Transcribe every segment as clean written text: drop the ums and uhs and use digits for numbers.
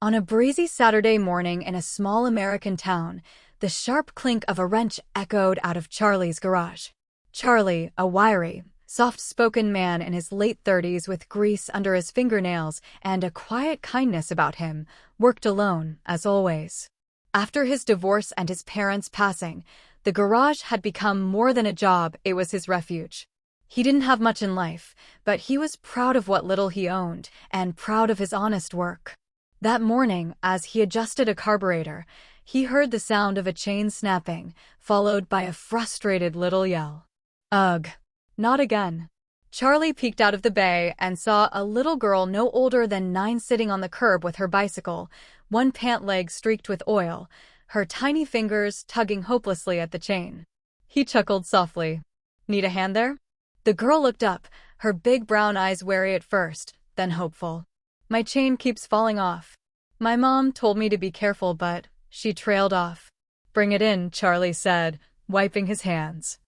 On a breezy Saturday morning in a small American town, the sharp clink of a wrench echoed out of Charlie's garage. Charlie, a wiry, soft-spoken man in his late 30s with grease under his fingernails and a quiet kindness about him, worked alone, as always. After his divorce and his parents' passing, the garage had become more than a job, it was his refuge. He didn't have much in life, but he was proud of what little he owned and proud of his honest work. That morning, as he adjusted a carburetor, he heard the sound of a chain snapping, followed by a frustrated little yell. Ugh, not again. Charlie peeked out of the bay and saw a little girl no older than 9 sitting on the curb with her bicycle, one pant leg streaked with oil, her tiny fingers tugging hopelessly at the chain. He chuckled softly. Need a hand there? The girl looked up, her big brown eyes wary at first, then hopeful. My chain keeps falling off. My mom told me to be careful, but she trailed off. Bring it in, Charlie said, wiping his hands.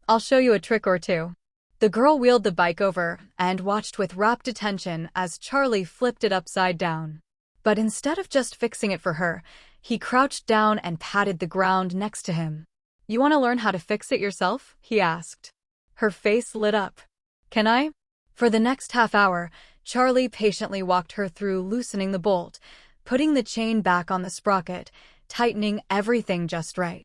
I'll show you a trick or two. The girl wheeled the bike over and watched with rapt attention as Charlie flipped it upside down. But instead of just fixing it for her, he crouched down and patted the ground next to him. You want to learn how to fix it yourself? He asked. Her face lit up. Can I? For the next half hour, Charlie patiently walked her through loosening the bolt, putting the chain back on the sprocket, tightening everything just right.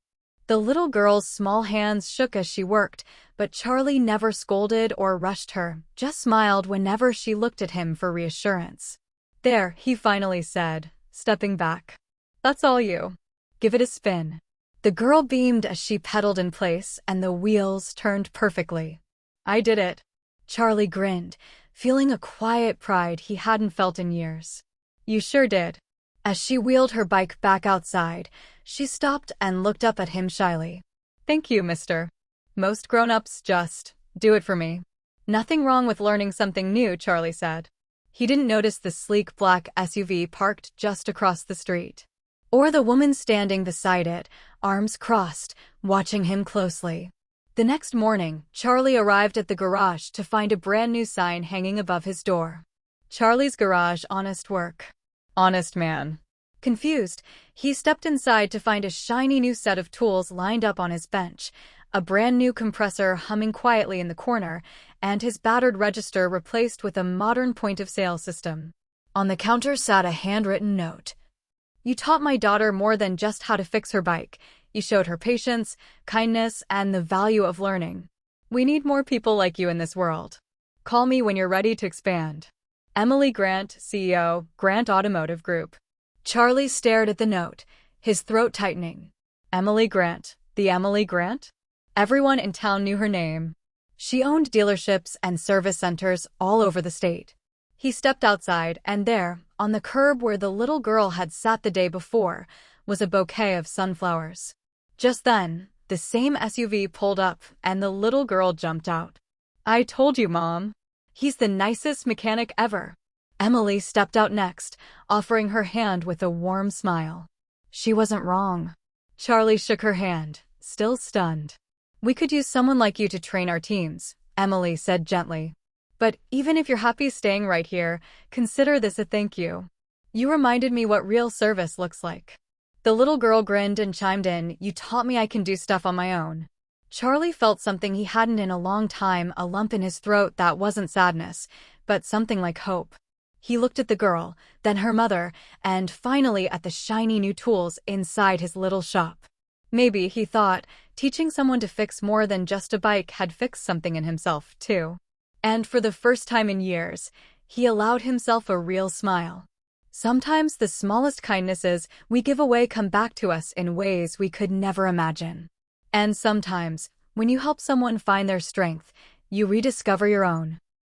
The little girl's small hands shook as she worked, but Charlie never scolded or rushed her, just smiled whenever she looked at him for reassurance. There, he finally said, stepping back. That's all you. Give it a spin. The girl beamed as she pedaled in place and the wheels turned perfectly. I did it. Charlie grinned, feeling a quiet pride he hadn't felt in years. You sure did. As she wheeled her bike back outside, she stopped and looked up at him shyly. Thank you, mister. Most grown-ups just do it for me. Nothing wrong with learning something new, Charlie said. He didn't notice the sleek black SUV parked just across the street. Or the woman standing beside it, arms crossed, watching him closely. The next morning, Charlie arrived at the garage to find a brand new sign hanging above his door. Charlie's Garage, honest work. Honest man. Confused, he stepped inside to find a shiny new set of tools lined up on his bench, a brand new compressor humming quietly in the corner, and his battered register replaced with a modern point-of-sale system. On the counter sat a handwritten note. You taught my daughter more than just how to fix her bike. You showed her patience, kindness, and the value of learning. We need more people like you in this world. Call me when you're ready to expand. Emily Grant, CEO, Grant Automotive Group. Charlie stared at the note, his throat tightening. Emily Grant, the Emily Grant? Everyone in town knew her name. She owned dealerships and service centers all over the state. He stepped outside, and there, on the curb where the little girl had sat the day before, was a bouquet of sunflowers. Just then, the same SUV pulled up, and the little girl jumped out. I told you, Mom. He's the nicest mechanic ever. Emily stepped out next, offering her hand with a warm smile. She wasn't wrong. Charlie shook her hand, still stunned. We could use someone like you to train our teams, Emily said gently. But even if you're happy staying right here, consider this a thank you. You reminded me what real service looks like. The little girl grinned and chimed in, you taught me I can do stuff on my own. Charlie felt something he hadn't in a long time, a lump in his throat that wasn't sadness, but something like hope. He looked at the girl, then her mother, and finally at the shiny new tools inside his little shop. Maybe, he thought, teaching someone to fix more than just a bike had fixed something in himself, too. And for the first time in years, he allowed himself a real smile. Sometimes the smallest kindnesses we give away come back to us in ways we could never imagine. And sometimes, when you help someone find their strength, you rediscover your own.